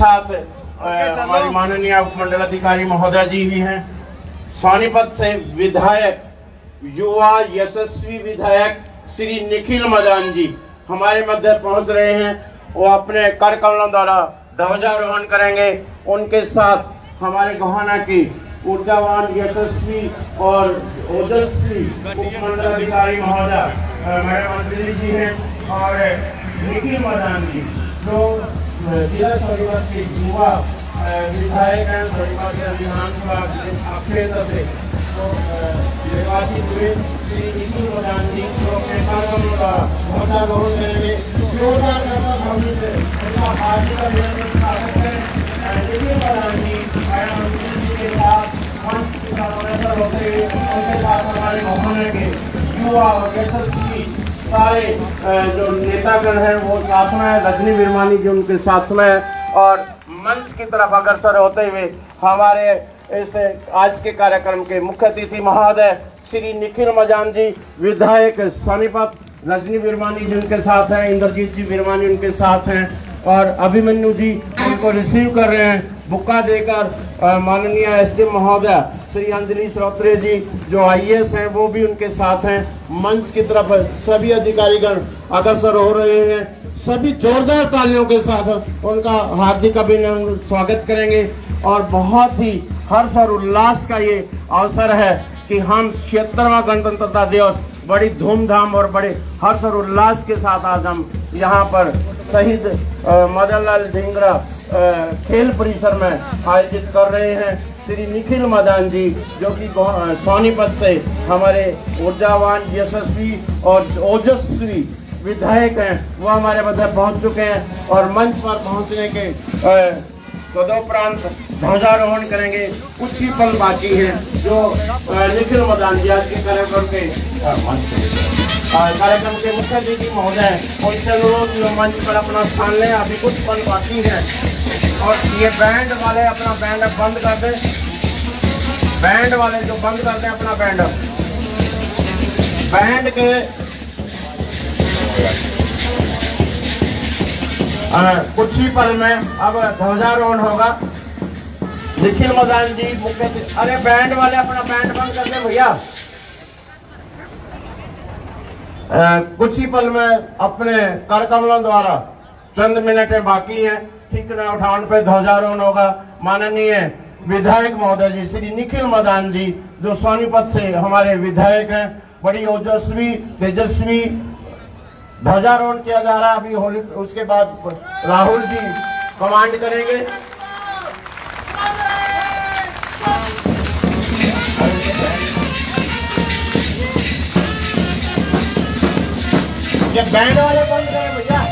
साथ हमारी माननीय उपमंडल अधिकारी महोदय जी भी हैं। सोनीपत से विधायक, युवा यशस्वी विधायक श्री निखिल मदान जी हमारे मध्य पहुंच रहे हैं। वो अपने कर कमलों द्वारा ध्वजारोहण करेंगे। उनके साथ हमारे गोहाना की ऊर्जावान, यशस्वी और ओजस्वी उपमंडल अधिकारी महोदय मैडम अंजलि जी हैं और निखिल मदान जी जो जिला सोनीपत के युवा विधायक हैं। सोनीपत के विधानसभा क्षेत्र से निर्वाचित हुए श्री निखिल मदान जी जो अपने कार्यक्रमों का ध्वजारोहण करेंगे। जोरदार उनका पार्टी का स्वागत है। निखिल मदान जी मैडम अंजलि जी के साथ मंच की तरफ होते हुए उनके साथ हमारे गोहाना के युवा और यशस्वी सारे जो नेतागण हैं वो साथ में है। रजनी विरमानी जी उनके साथ में है और मंच की तरफ अग्रसर होते हुए हमारे इस आज के कार्यक्रम के मुख्य अतिथि महोदय श्री निखिल मदान जी विधायक सोनीपत, रजनी विरमानी जी उनके साथ हैं, इंद्रजीत जी विरमानी उनके साथ हैं और अभिमन्यु जी उनको रिसीव कर रहे हैं बुक्का देकर। माननीय एसडीएम महोदय श्री अंजलि श्रोत्रे जी जो आईएएस हैं वो भी उनके साथ हैं। मंच की तरफ सभी अधिकारीगण अग्रसर हो रहे हैं। सभी जोरदार तालियों के साथ उनका हार्दिक अभिनंदन स्वागत करेंगे और बहुत ही हर्ष और उल्लास का ये अवसर है कि हम 76वां गणतंत्रता दिवस बड़ी धूमधाम और बड़े हर्ष और उल्लास के साथ आज हम यहाँ पर शहीद मदन लाल ढींगरा खेल परिसर में आयोजित कर रहे हैं। श्री निखिल मदान जी जो कि सोनीपत से हमारे ऊर्जावान, यशस्वी और ओजस्वी विधायक हैं वो हमारे मध्य पहुंच चुके हैं और मंच पर पहुंचने के तदोपरांत ध्वजारोहण करेंगे। कुछ ही पल बाकी है जो निखिल मदान जी आज के कार्यक्रम के मुख्य अतिथि महोदय उनसे अनुरोध जो मंच पर अपना स्थान लें। अभी कुछ पल बाकी है और ये बैंड वाले अपना बैंड बंद कर दें। बैंड वाले जो बंद कर दें अपना बैंड के कुछ ही पल में अब ध्वजारोहण होगा। निखिल मदान जी मुख्य, अरे बैंड वाले अपना बैंड बंद कर दें भैया। कुछ ही पल में अपने कर कमलों द्वारा चंद मिनटें बाकी हैं, ठीक न उठान पे ध्वजारोहण होगा। माननीय विधायक महोदय जी श्री निखिल मदान जी जो सोनीपत से हमारे विधायक हैं, बड़ी ओजस्वी तेजस्वी ध्वजारोहण किया जा रहा है। अभी होली उसके बाद राहुल जी कमांड करेंगे। ये बैंड वाले बंद करें भैया।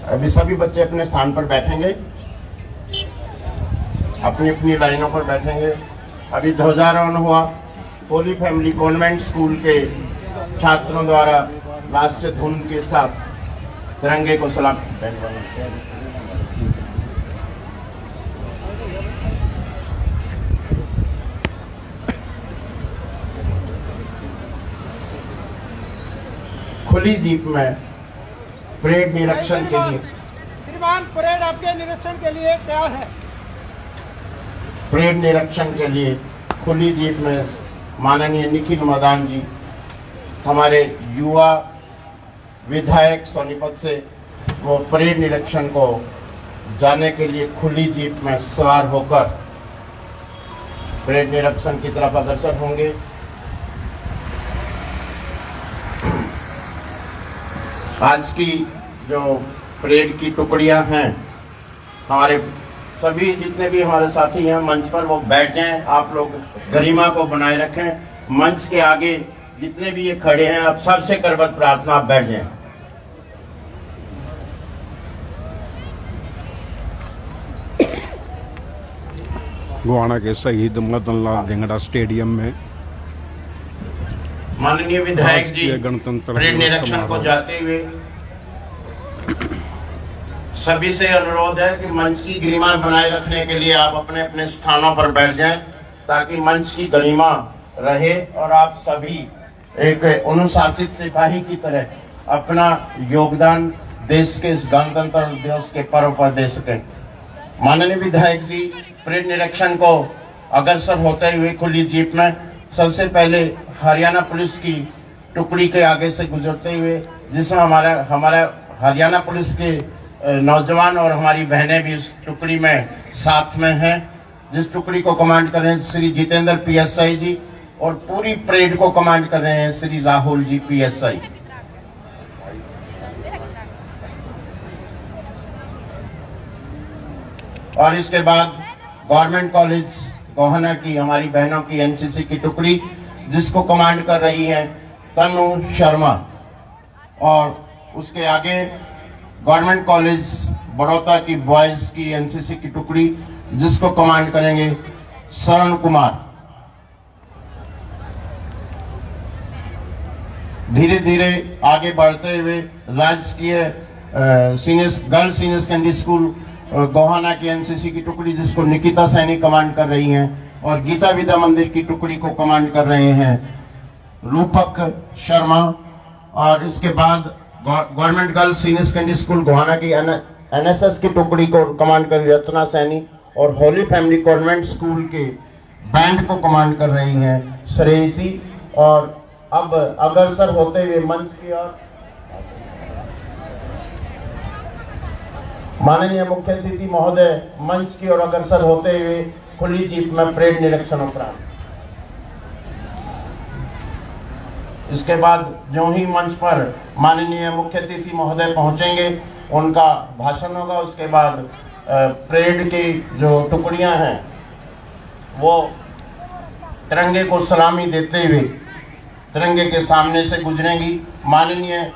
अभी सभी बच्चे अपने स्थान पर बैठेंगे, अपनी अपनी लाइनों पर बैठेंगे। अभी ध्वजारोहण हुआ। होली फैमिली कॉन्वेंट स्कूल के छात्रों द्वारा राष्ट्रीय धुन के साथ तिरंगे को सलाम। खुली जीप में परेड निरीक्षण के लिए, श्रीमान परेड आपके निरीक्षण के लिए तैयार है। परेड निरीक्षण के लिए खुली जीप में माननीय निखिल मदान जी हमारे युवा विधायक सोनीपत से वो परेड निरीक्षण को जाने के लिए खुली जीप में सवार होकर परेड निरीक्षण की तरफ अग्रसर होंगे। आज की जो परेड की टुकड़ियां हैं, हमारे सभी जितने भी हमारे साथी हैं मंच पर वो बैठ जाएं। आप लोग गरिमा को बनाए रखें। मंच के आगे जितने भी ये खड़े हैं, आप सबसे करबद्ध प्रार्थना, आप बैठ जाएं। गोहाना के शहीद मदन लाल धिंगड़ा स्टेडियम में माननीय विधायक जी गणतंत्र परेड निरीक्षण को जाते हुए सभी से अनुरोध है कि मंच की गरिमा बनाए रखने के लिए आप अपने अपने स्थानों पर बैठ जाएं, ताकि मंच की गरिमा रहे और आप सभी एक अनुशासित सिपाही की तरह अपना योगदान देश के इस गणतंत्र दिवस के पर्व पर दे सकें। माननीय विधायक जी परेड निरीक्षण को अग्रसर होते हुए खुली जीप में सबसे पहले हरियाणा पुलिस की टुकड़ी के आगे से गुजरते हुए, जिसमें हमारा हरियाणा पुलिस के नौजवान और हमारी बहनें भी इस टुकड़ी में साथ में हैं, जिस टुकड़ी को कमांड कर रहे हैं श्री जितेंद्र PSI जी और पूरी परेड को कमांड कर रहे हैं श्री राहुल जी PSI। और इसके बाद गवर्नमेंट कॉलेज गोहाना की हमारी बहनों की NCC की टुकड़ी, जिसको कमांड कर रही है तनु शर्मा, और उसके आगे गवर्नमेंट कॉलेज बड़ौदा की बॉयज की NCC की टुकड़ी, जिसको कमांड करेंगे शरण कुमार। धीरे धीरे आगे बढ़ते हुए राजकीय girls senior secondary school Gohana की NCC की टुकड़ी, जिसको निकिता सैनी कमांड कर रही हैं, और गीता विद्या मंदिर की टुकड़ी को कमांड कर रहे हैं रूपक शर्मा। और इसके बाद government girls senior secondary school Gohana की NSS की टुकड़ी को कमांड कर रही रत्ना सैनी, और होली फैमिली कॉन्वेंट स्कूल के बैंड को कमांड कर रही हैं श्रेयसी। और अब अग्रसर होते हुए मंच की ओर माननीय मुख्य अतिथि महोदय मंच की ओर अग्रसर होते हुए खुली जीप में परेड निरीक्षण उपरांत, इसके बाद जो ही मंच पर माननीय मुख्य अतिथि महोदय पहुंचेंगे उनका भाषण होगा। उसके बाद परेड की जो टुकड़ियां हैं वो तिरंगे को सलामी देते हुए तिरंगे के सामने से गुजरेंगी। माननीय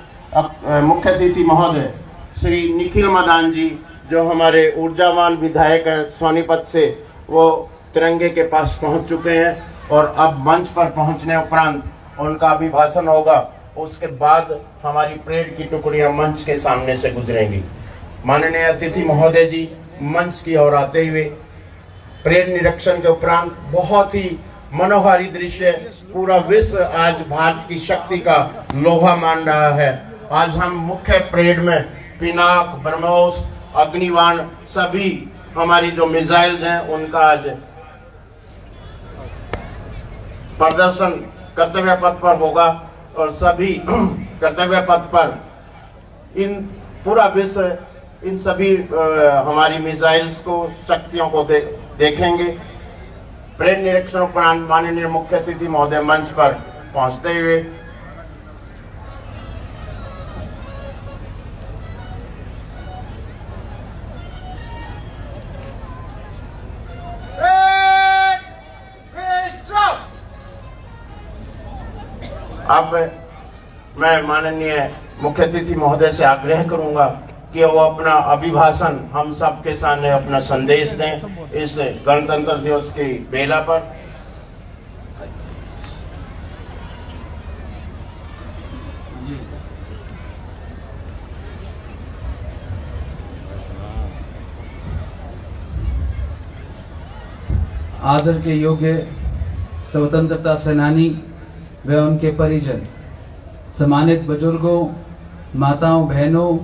मुख्य अतिथि महोदय श्री निखिल मदान जी, जो हमारे ऊर्जावान विधायक हैं सोनीपत से, वो तिरंगे के पास पहुंच चुके हैं और अब मंच पर पहुंचने उपरांत उनका अभिभाषण होगा। उसके बाद हमारी परेड की टुकड़ियां मंच के सामने से गुजरेंगी। माननीय अतिथि महोदय जी मंच की ओर आते हुए परेड निरीक्षण के उपरांत बहुत ही मनोहारी दृश्य, पूरा विश्व आज भारत की शक्ति का लोहा मान रहा है। आज हम मुख्य परेड में पिनाक, ब्रह्मोस, अग्निबाण सभी हमारी जो मिसाइल्स हैं उनका आज प्रदर्शन कर्तव्य पथ पर होगा, और सभी कर्तव्य पथ पर इन पूरा विश्व इन सभी हमारी मिसाइल्स को, शक्तियों को देखेंगे। परेड निरीक्षण उपरांत माननीय मुख्य अतिथि महोदय मंच पर पहुंचते हुए अब मैं माननीय मुख्य अतिथि महोदय से आग्रह करूंगा कि वो अपना अभिभाषण हम सबके सामने अपना संदेश दें इस गणतंत्र दिवस की बेला पर। आदर के योग्य स्वतंत्रता सेनानी व उनके परिजन, सम्मानित बुजुर्गों, माताओं, बहनों,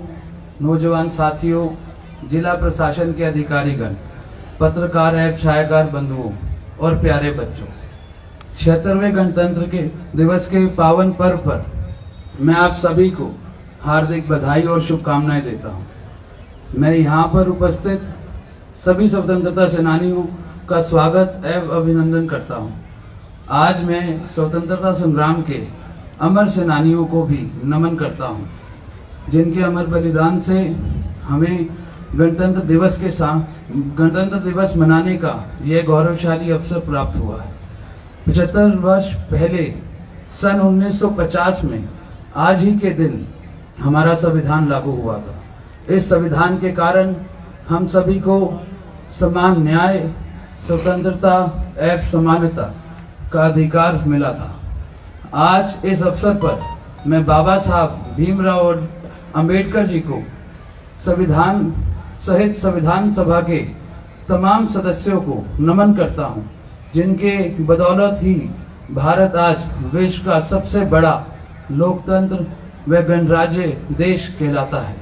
नौजवान साथियों, जिला प्रशासन के अधिकारीगण, पत्रकार एवं छायाकार बंधुओं और प्यारे बच्चों, 76वें गणतंत्र के दिवस के पावन पर्व पर मैं आप सभी को हार्दिक बधाई और शुभकामनाएं देता हूं। मैं यहाँ पर उपस्थित सभी स्वतंत्रता सेनानियों का स्वागत एवं अभिनंदन करता हूं। आज मैं स्वतंत्रता संग्राम के अमर सेनानियों को भी नमन करता हूं, जिनके अमर बलिदान से हमें गणतंत्र दिवस मनाने का यह गौरवशाली अवसर प्राप्त हुआ है। 75 वर्ष पहले सन 1950 में आज ही के दिन हमारा संविधान लागू हुआ था। इस संविधान के कारण हम सभी को समान न्याय, स्वतंत्रता एवं समानता का अधिकार मिला था। आज इस अवसर पर मैं बाबा साहब भीमराव अंबेडकर जी को संविधान सहित संविधान सभा के तमाम सदस्यों को नमन करता हूं, जिनके बदौलत ही भारत आज विश्व का सबसे बड़ा लोकतंत्र व गणराज्य देश कहलाता है।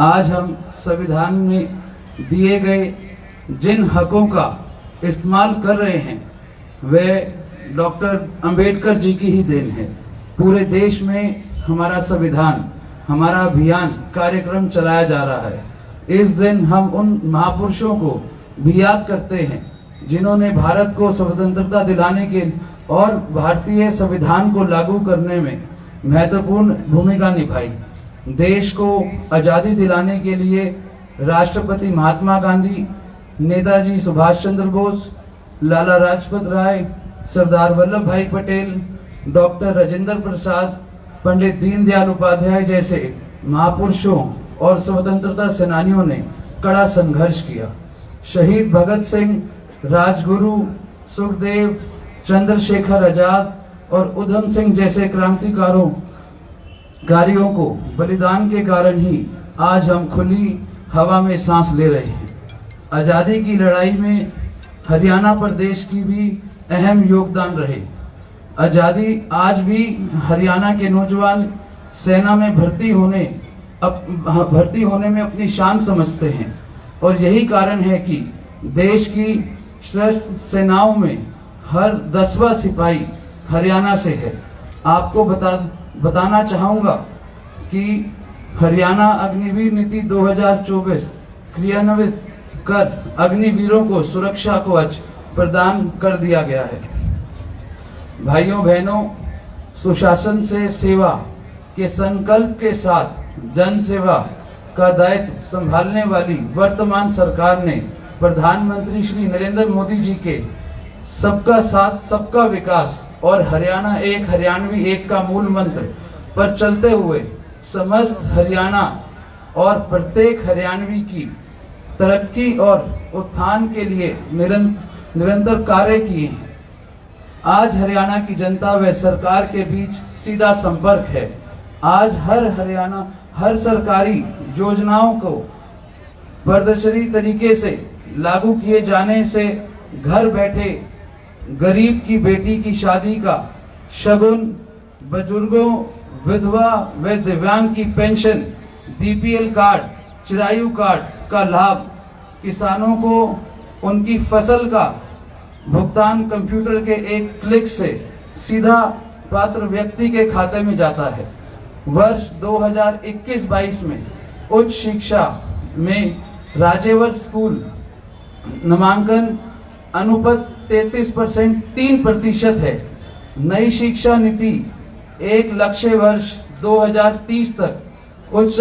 आज हम संविधान में दिए गए जिन हकों का इस्तेमाल कर रहे हैं वे डॉक्टर अंबेडकर जी की ही देन है। पूरे देश में हमारा संविधान, हमारा अभियान कार्यक्रम चलाया जा रहा है। इस दिन हम उन महापुरुषों को भी याद करते हैं जिन्होंने भारत को स्वतंत्रता दिलाने के और भारतीय संविधान को लागू करने में महत्वपूर्ण भूमिका निभाई। देश को आजादी दिलाने के लिए राष्ट्रपति महात्मा गांधी, नेताजी सुभाष चंद्र बोस, लाला लाजपत राय, सरदार वल्लभ भाई पटेल, डॉक्टर राजेंद्र प्रसाद, पंडित दीनदयाल उपाध्याय जैसे महापुरुषों और स्वतंत्रता सेनानियों ने कड़ा संघर्ष किया। शहीद भगत सिंह, राजगुरु, सुखदेव, चंद्रशेखर आजाद और उधम सिंह जैसे क्रांतिकारियों को बलिदान के कारण ही आज हम खुली हवा में सांस ले रहे हैं। आजादी की लड़ाई में हरियाणा प्रदेश की भी अहम योगदान रहे। आजादी आज भी हरियाणा के नौजवान सेना में भर्ती होने में अपनी शान समझते हैं और यही कारण है कि देश की सशस्त्र सेनाओं में हर 10वां सिपाही हरियाणा से है। आपको बताना चाहूंगा कि हरियाणा अग्निवीर नीति 2024 क्रियान्वित कर अग्निवीरों को सुरक्षा कवच प्रदान कर दिया गया है। भाइयों बहनों, सुशासन से सेवा के संकल्प के साथ जन सेवा का दायित्व संभालने वाली वर्तमान सरकार ने प्रधानमंत्री श्री नरेंद्र मोदी जी के सबका साथ सबका विकास और हरियाणा एक हरियाणवी एक का मूल मंत्र पर चलते हुए समस्त हरियाणा और प्रत्येक हरियाणवी की तरक्की और उत्थान के लिए निरंतर कार्य किए हैं। आज हरियाणा की जनता व सरकार के बीच सीधा संपर्क है। आज हर सरकारी योजनाओं को पारदर्शी तरीके से लागू किए जाने से घर बैठे गरीब की बेटी की शादी का शगुन, बुजुर्गों, विधवा व दिव्यांग की pension, BPL card, Chirayu card का लाभ, किसानों को उनकी फसल का भुगतान कंप्यूटर के एक क्लिक से सीधा पात्र व्यक्ति के खाते में जाता है। वर्ष 2021-22 में उच्च शिक्षा में राजेवर स्कूल नामांकन अनुपात 3% है। नई शिक्षा नीति एक लक्ष्य वर्ष 2030 तक उच्च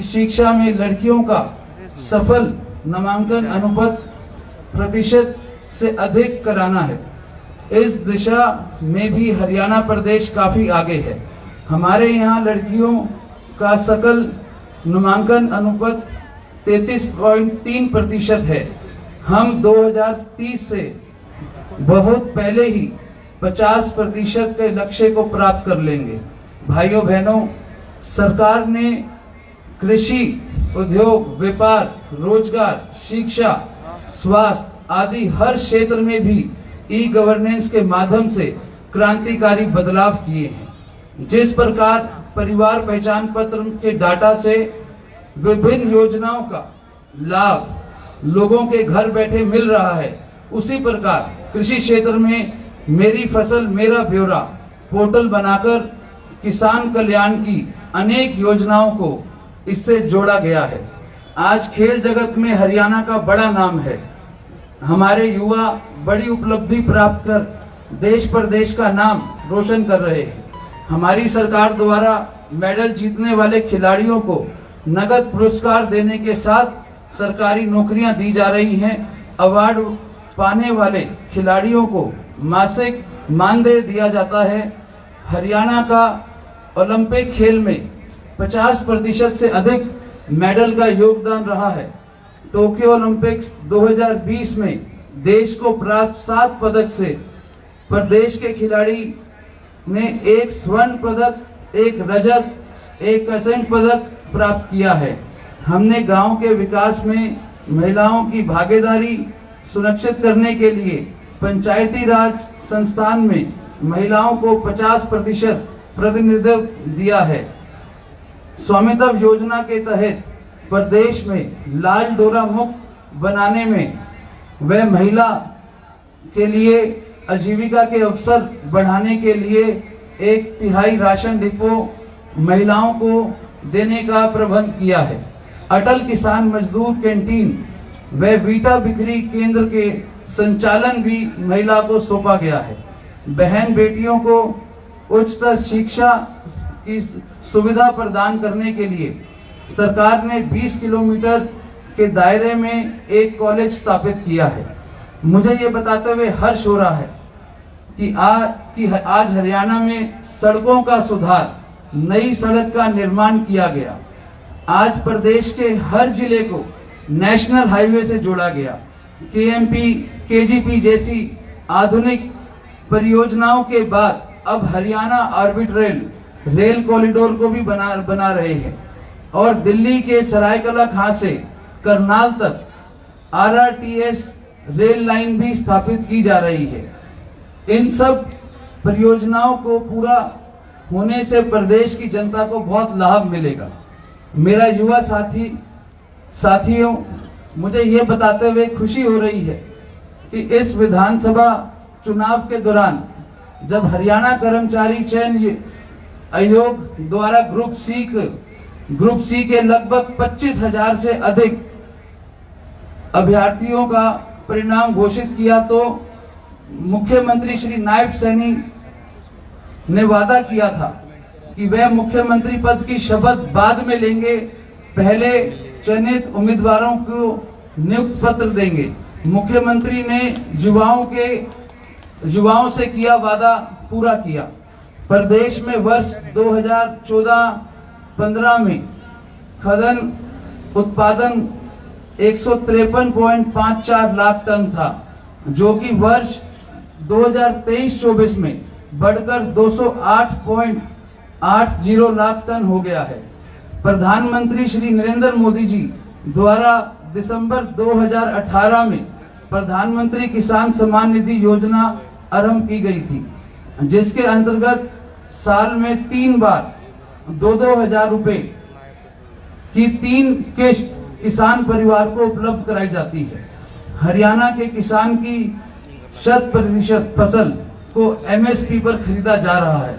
शिक्षा में लड़कियों का सफल नामांकन अनुपात प्रतिशत से अधिक कराना है। इस दिशा में भी हरियाणा प्रदेश काफी आगे है। हमारे यहाँ लड़कियों का सकल नामांकन अनुपात 33.3% है। हम 2030 से बहुत पहले ही 50% के लक्ष्य को प्राप्त कर लेंगे। भाइयों बहनों, सरकार ने कृषि, उद्योग, व्यापार, रोजगार, शिक्षा, स्वास्थ्य आदि हर क्षेत्र में भी ई गवर्नेंस के माध्यम से क्रांतिकारी बदलाव किए हैं। जिस प्रकार परिवार पहचान पत्र के डाटा से विभिन्न योजनाओं का लाभ लोगों के घर बैठे मिल रहा है, उसी प्रकार कृषि क्षेत्र में मेरी फसल मेरा ब्यौरा पोर्टल बनाकर किसान कल्याण की अनेक योजनाओं को इससे जोड़ा गया है। आज खेल जगत में हरियाणा का बड़ा नाम है। हमारे युवा बड़ी उपलब्धि प्राप्त कर देश प्रदेश का नाम रोशन कर रहे हैं। हमारी सरकार द्वारा मेडल जीतने वाले खिलाड़ियों को नगद पुरस्कार देने के साथ सरकारी नौकरियां दी जा रही हैं। अवार्ड पाने वाले खिलाड़ियों को मासिक मानदेय दिया जाता है। हरियाणा का ओलंपिक खेल में 50% से अधिक मेडल का योगदान रहा है। टोक्यो ओलंपिक्स 2020 में देश को प्राप्त 7 पदक से प्रदेश के खिलाड़ी ने 1 स्वर्ण पदक, 1 रजत, 1 कांस्य पदक प्राप्त किया है। हमने गांव के विकास में महिलाओं की भागीदारी सुनिश्चित करने के लिए पंचायती राज संस्थान में महिलाओं को 50% प्रतिनिधित्व दिया है। स्वामित्व योजना के तहत प्रदेश में लाल डोरा मुक्त बनाने में व महिला के लिए आजीविका के अवसर बढ़ाने के लिए 1/3 राशन डिपो महिलाओं को देने का प्रबंध किया है। अटल किसान मजदूर कैंटीन व वीटा बिक्री केंद्र के संचालन भी महिला को सौंपा गया है। बहन बेटियों को उच्चतर शिक्षा की सुविधा प्रदान करने के लिए सरकार ने 20 किलोमीटर के दायरे में एक कॉलेज स्थापित किया है। मुझे ये बताते हुए हर्ष हो रहा है कि आज हरियाणा में सड़कों का सुधार, नई सड़क का निर्माण किया गया। आज प्रदेश के हर जिले को नेशनल हाईवे से जोड़ा गया। केएमपी, केजीपी जैसी आधुनिक परियोजनाओं के बाद अब हरियाणा ऑर्बिट रेल कॉरिडोर को भी बना रहे हैं और दिल्ली के सरायकला खां से करनाल तक RRTS रेल लाइन भी स्थापित की जा रही है। इन सब परियोजनाओं को पूरा होने से प्रदेश की जनता को बहुत लाभ मिलेगा। मेरा युवा साथियों, मुझे ये बताते हुए खुशी हो रही है कि इस विधानसभा चुनाव के दौरान जब हरियाणा कर्मचारी चयन आयोग द्वारा ग्रुप सी के लगभग 25,000 से अधिक अभ्यर्थियों का परिणाम घोषित किया तो मुख्यमंत्री श्री नायब सैनी ने वादा किया था कि वह मुख्यमंत्री पद की शपथ बाद में लेंगे, पहले चयनित उम्मीदवारों को नियुक्ति पत्र देंगे। मुख्यमंत्री ने युवाओं से किया वादा पूरा किया। प्रदेश में वर्ष 2014-15 में खाद्यान्न उत्पादन 153.54 लाख टन था, जो कि वर्ष 2023-24 में बढ़कर 208.80 लाख टन हो गया है। प्रधानमंत्री श्री नरेंद्र मोदी जी द्वारा दिसंबर 2018 में प्रधानमंत्री किसान सम्मान निधि योजना आरंभ की गई थी, जिसके अंतर्गत साल में 3 बार 2-2 हजार रुपए की 3 किश्त किसान परिवार को उपलब्ध कराई जाती है। हरियाणा के किसान की 100% फसल को MSP पर खरीदा जा रहा है।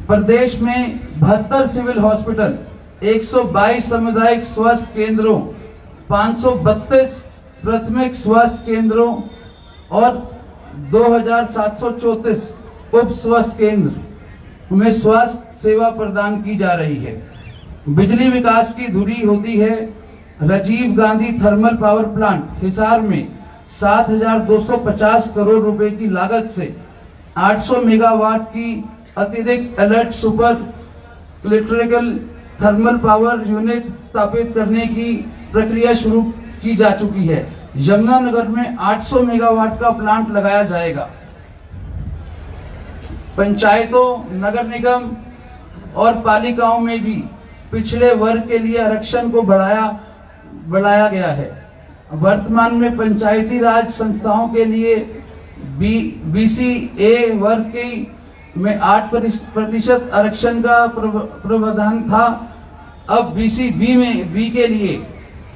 प्रदेश में 72 सिविल हॉस्पिटल, 122 सामुदायिक स्वास्थ्य केंद्रों, 532 प्राथमिक स्वास्थ्य केंद्रों और 2734 उप स्वास्थ्य केंद्र में स्वास्थ्य सेवा प्रदान की जा रही है। बिजली विकास की धुरी होती है। Rajiv Gandhi thermal power plant Hisar में 7,250 करोड़ रुपए की लागत से 800 मेगावाट की अतिरिक्त alert super electrical thermal power unit स्थापित करने की प्रक्रिया शुरू की जा चुकी है। यमुनानगर में 800 मेगावाट का प्लांट लगाया जाएगा। पंचायतों, नगर निगम और पालिकाओं में भी पिछड़े वर्ग के लिए आरक्षण को बढ़ाया गया है। वर्तमान में पंचायती राज संस्थाओं के लिए BC-A वर्ग की में 8% आरक्षण का प्रावधान था। अब BC-B के लिए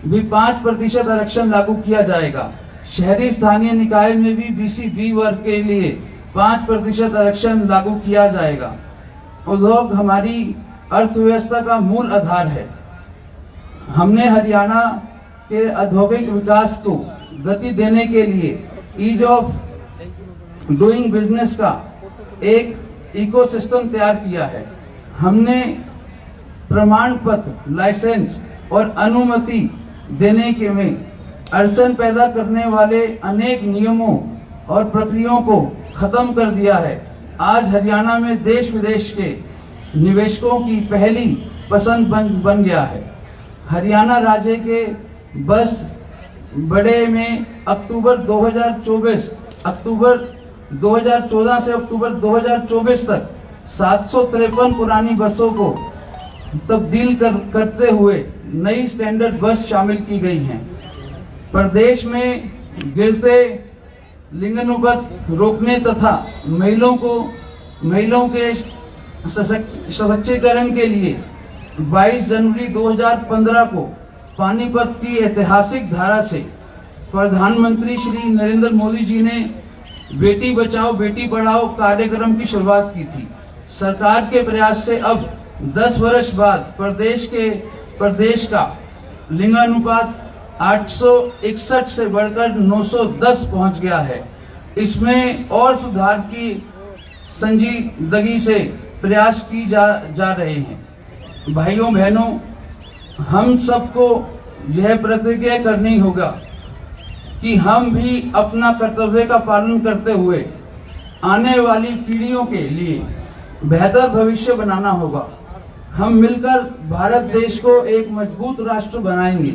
भी 5% आरक्षण लागू किया जाएगा। शहरी स्थानीय निकाय में भी BC-B वर्ग के लिए 5% आरक्षण लागू किया जाएगा। उद्योग हमारी अर्थव्यवस्था का मूल आधार है। हमने हरियाणा के औद्योगिक विकास को गति देने के लिए ईज ऑफ डूइंग बिजनेस का एक इकोसिस्टम तैयार किया है। हमने प्रमाण पत्र, लाइसेंस और अनुमति देने के में अड़चन पैदा करने वाले अनेक नियमों और प्रक्रियाओं को खत्म कर दिया है। आज हरियाणा में देश विदेश के निवेशकों की पहली पसंद बन गया है। हरियाणा राज्य के बस बड़े में अक्टूबर 2014 से अक्टूबर 2024 तक 753 पुरानी बसों को तब्दील करते हुए नई स्टैंडर्ड बस शामिल की गई हैं। प्रदेश में गिरते लिंगानुपात रोकने तथा महिलाओं के सशक्तिकरण के लिए 22 जनवरी 2015 को पानीपत की ऐतिहासिक धारा से प्रधानमंत्री श्री नरेंद्र मोदी जी ने बेटी बचाओ बेटी पढ़ाओ कार्यक्रम की शुरुआत की थी। सरकार के प्रयास से अब 10 वर्ष बाद प्रदेश का लिंगानुपात 861 से बढ़कर 910 पहुंच गया है। इसमें और सुधार की संजीदगी से प्रयास की जा रहे हैं। भाइयों बहनों, हम सबको यह प्रतिज्ञा करनी होगा कि हम भी अपना कर्तव्य का पालन करते हुए आने वाली पीढ़ियों के लिए बेहतर भविष्य बनाना होगा। हम मिलकर भारत देश को एक मजबूत राष्ट्र बनाएंगे।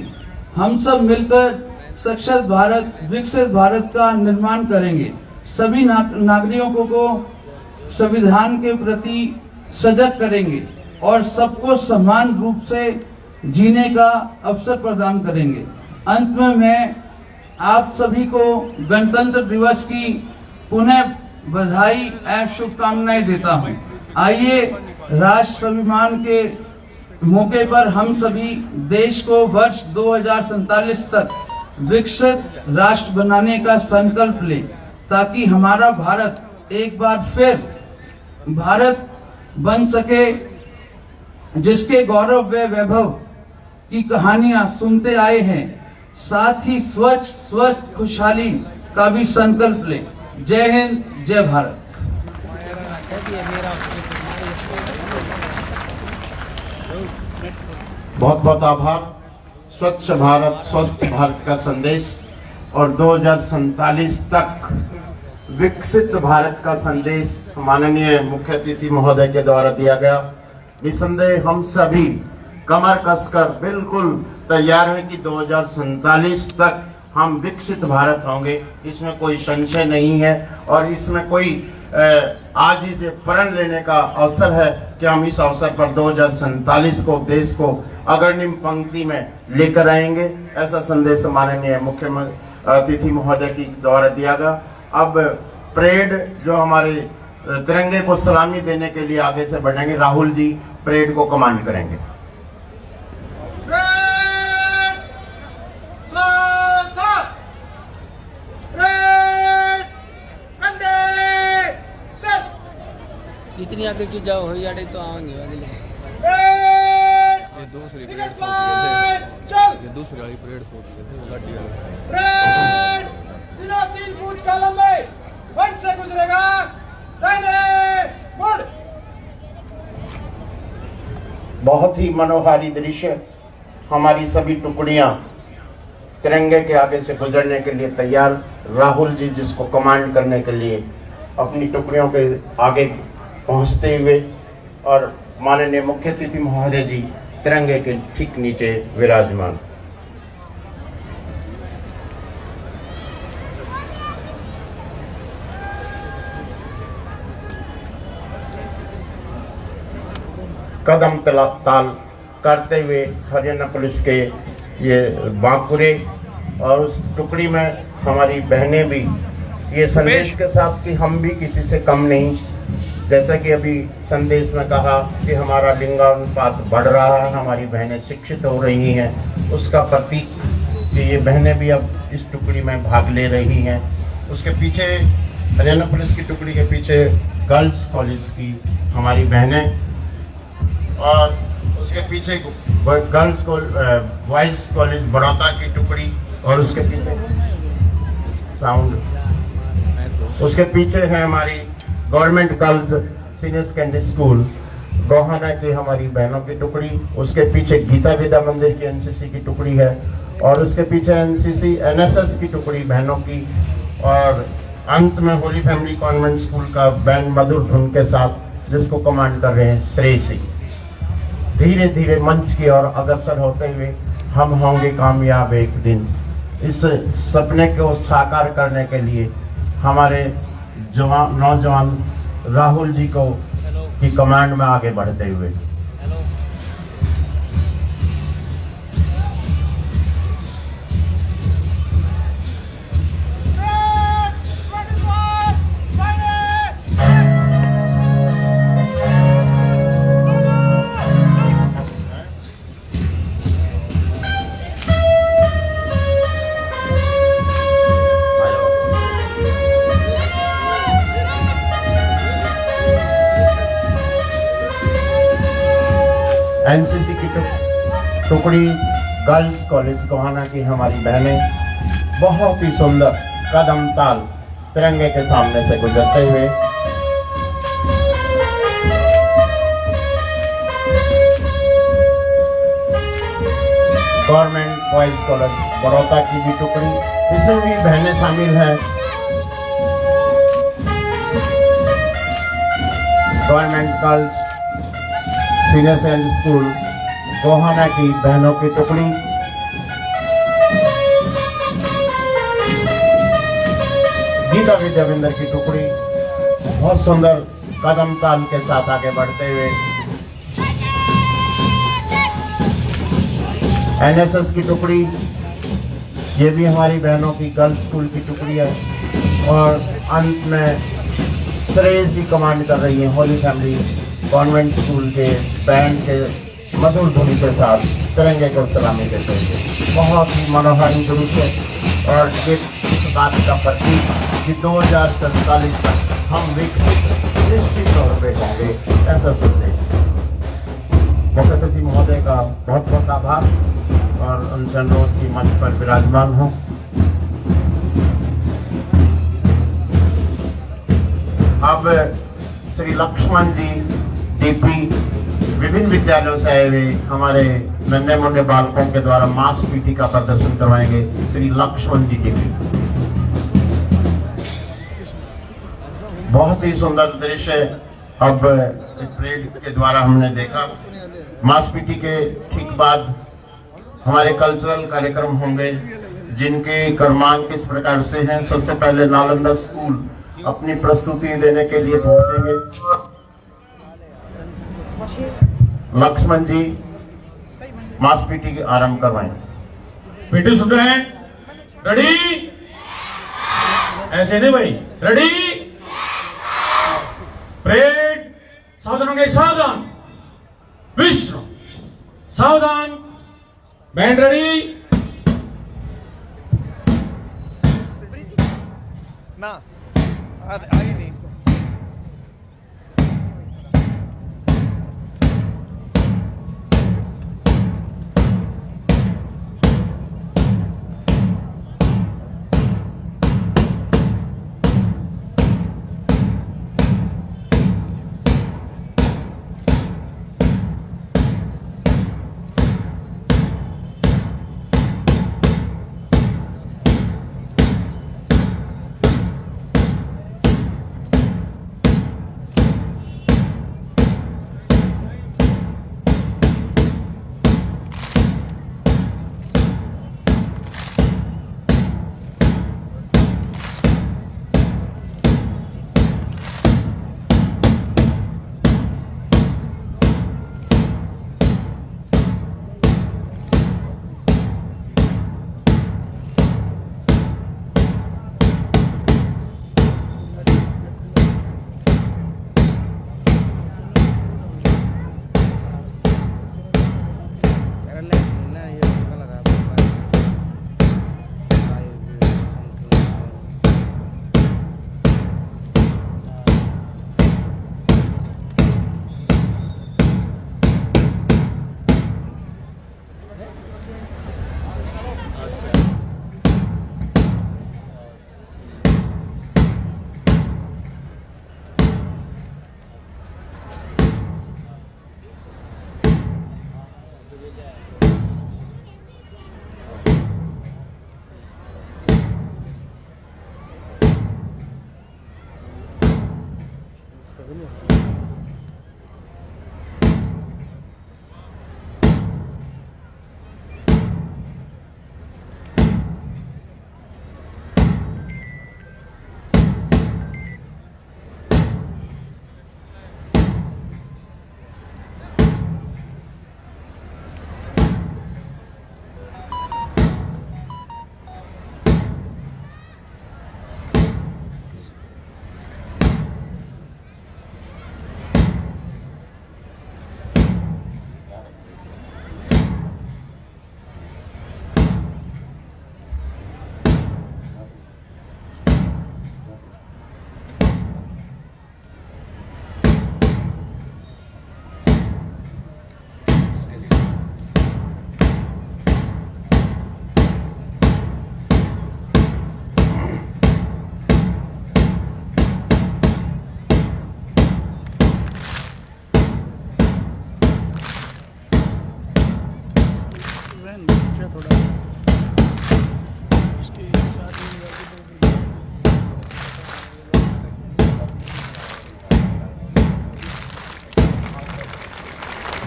हम सब मिलकर सशक्त भारत, विकसित भारत का निर्माण करेंगे। सभी नागरिकों को संविधान के प्रति सजग करेंगे और सबको समान रूप से जीने का अवसर प्रदान करेंगे। अंत में मैं आप सभी को गणतंत्र दिवस की पुनः बधाई एवं शुभकामनाएं देता हूं। आइए राष्ट्र स्वाभिमान के मौके पर हम सभी देश को वर्ष 2047 तक विकसित राष्ट्र बनाने का संकल्प लें, ताकि हमारा भारत एक बार फिर भारत बन सके जिसके गौरव व वैभव की कहानियां सुनते आए हैं। साथ ही स्वच्छ स्वस्थ खुशहाली का भी संकल्प लें। जय हिंद, जय भारत। बहुत बहुत आभार। स्वच्छ भारत स्वस्थ भारत का संदेश और 2047 तक विकसित भारत का संदेश माननीय मुख्य अतिथि महोदय के द्वारा दिया गया। निसंदेह हम सभी कमर कसकर बिल्कुल तैयार हैं कि 2047 तक हम विकसित भारत होंगे। इसमें कोई संशय नहीं है और इसमें कोई आज ही से प्रण लेने का अवसर है कि हम इस अवसर पर 2047 को देश को अग्रणी पंक्ति में लेकर आएंगे। ऐसा संदेश माननीय मुख्य अतिथि महोदय की द्वारा दिया गया। अब परेड जो हमारे तिरंगे को सलामी देने के लिए आगे से बढ़ेंगे, राहुल जी परेड को कमांड करेंगे। इतनी आगे की जाओ हो यार तो आएंगे अगले। ये दूसरी परेड ये दूसरी वाली परेड लाठी वाली तीनों 3 फुट कॉलम में वन से गुजरेगा। बहुत ही मनोहारी दृश्य। हमारी सभी टुकड़ियां तिरंगे के आगे से गुजरने के लिए तैयार। राहुल जी जिसको कमांड करने के लिए अपनी टुकड़ियों के आगे पहुंचते हुए और माननीय मुख्य अतिथि महोदय जी तिरंगे के ठीक नीचे विराजमान। कदम ताल करते हुए हरियाणा पुलिस के ये बांकुरे और उस टुकड़ी में हमारी बहनें भी ये संदेश के साथ कि हम भी किसी से कम नहीं। जैसा कि अभी संदेश में कहा कि हमारा लिंगानुपात बढ़ रहा है, हमारी बहनें शिक्षित हो रही हैं, उसका प्रतीक कि ये बहनें भी अब इस टुकड़ी में भाग ले रही हैं। उसके पीछे हरियाणा पुलिस की टुकड़ी के पीछे गर्ल्स कॉलेज की हमारी बहनें और उसके पीछे गर्ल्स बॉयज कॉलेज बड़ौदा की टुकड़ी, और उसके पीछे साउंड, उसके पीछे है हमारी government girls senior secondary school Gohana की हमारी बहनों की टुकड़ी, उसके पीछे गीता विद्या मंदिर की एनसीसी की टुकड़ी है, और उसके पीछे एनसीसी एनएसएस की टुकड़ी बहनों की, और अंत में होली फैमिली कॉन्वेंट स्कूल का बैंड मधुर धुन के साथ जिसको कमांड कर रहे हैं श्रेयसी। धीरे धीरे मंच की ओर अग्रसर होते हुए हम होंगे कामयाब एक दिन। इस सपने को साकार करने के लिए हमारे नौजवान राहुल जी को की कमांड में आगे बढ़ते हुए एनसीसी की टुकड़ी गर्ल्स कॉलेज गोहाना की हमारी बहनें बहुत ही सुंदर कदम ताल तिरंगे के सामने से गुजरते हुए गवर्नमेंट बॉयज कॉलेज बड़ौदा की भी टुकड़ी, इसमें भी बहनें शामिल हैं। Government girls senior secondary school Gohana की बहनों की टुकड़ी, गीता विद्या मंदिर की टुकड़ी बहुत सुंदर कदम ताल के साथ आगे बढ़ते हुए, एनएसएस की टुकड़ी, ये भी हमारी बहनों की गर्ल्स स्कूल की टुकड़ी है, और अंत में श्रेयसी कमांड कर रही है होली फैमिली कॉन्वेंट स्कूल के बैंड के मधुर धुनी के साथ तिरंगे को सलामी देते हुए। बहुत ही मनोहर दृश्य और इस बात का प्रतीक कि 2047 तक हम विकसित निश्चित तौर पर होंगे, ऐसा संदेश। मुख्य अतिथि महोदय का बहुत बहुत आभार और उनसे अनुरोध की मंच पर विराजमान हो। अब श्री लक्ष्मण जी डीपी विभिन्न विद्यालयों से आए हुए हमारे नन्हे मुन्ने बालकों के द्वारा मास पीटी का प्रदर्शन करवाएंगे। श्री लक्ष्मण जी डीपी। बहुत ही सुंदर दृश्य अब परेड के द्वारा हमने देखा। मास पीटी के ठीक बाद हमारे कल्चरल कार्यक्रम होंगे जिनके क्रमांक इस प्रकार से हैं। सबसे पहले नालंदा स्कूल अपनी प्रस्तुति देने के लिए पहुंचेंगे। लक्ष्मण जी मास पीटी की आरंभ करवाएंगे। पीटी सुन रहे हैं? रेडी? ऐसे नहीं भाई, रेडी? परेड। सावधान होंगे, सावधान। विश्राम। सावधान। Band ready? ना आई नहीं।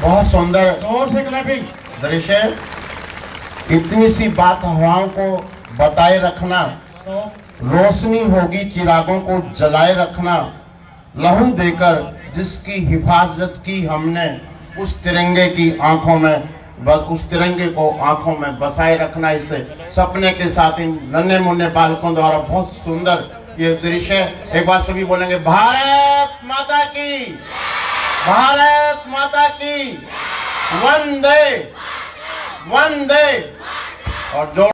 बहुत सुंदर जोर से क्लैपिंग। दृश्य। इतनी सी बात हवाओं को बताए रखना, रोशनी होगी चिरागों को जलाए रखना, लहू देकर जिसकी हिफाजत की हमने, उस तिरंगे की आंखों में बस उस तिरंगे को आंखों में बसाए रखना। इसे सपने के साथ इन नन्हे मुन्ने बालकों द्वारा बहुत सुंदर ये दृश्य। एक बार सभी बोलेंगे भारत माता की, भारत माता की, वंदे वंदे। और जो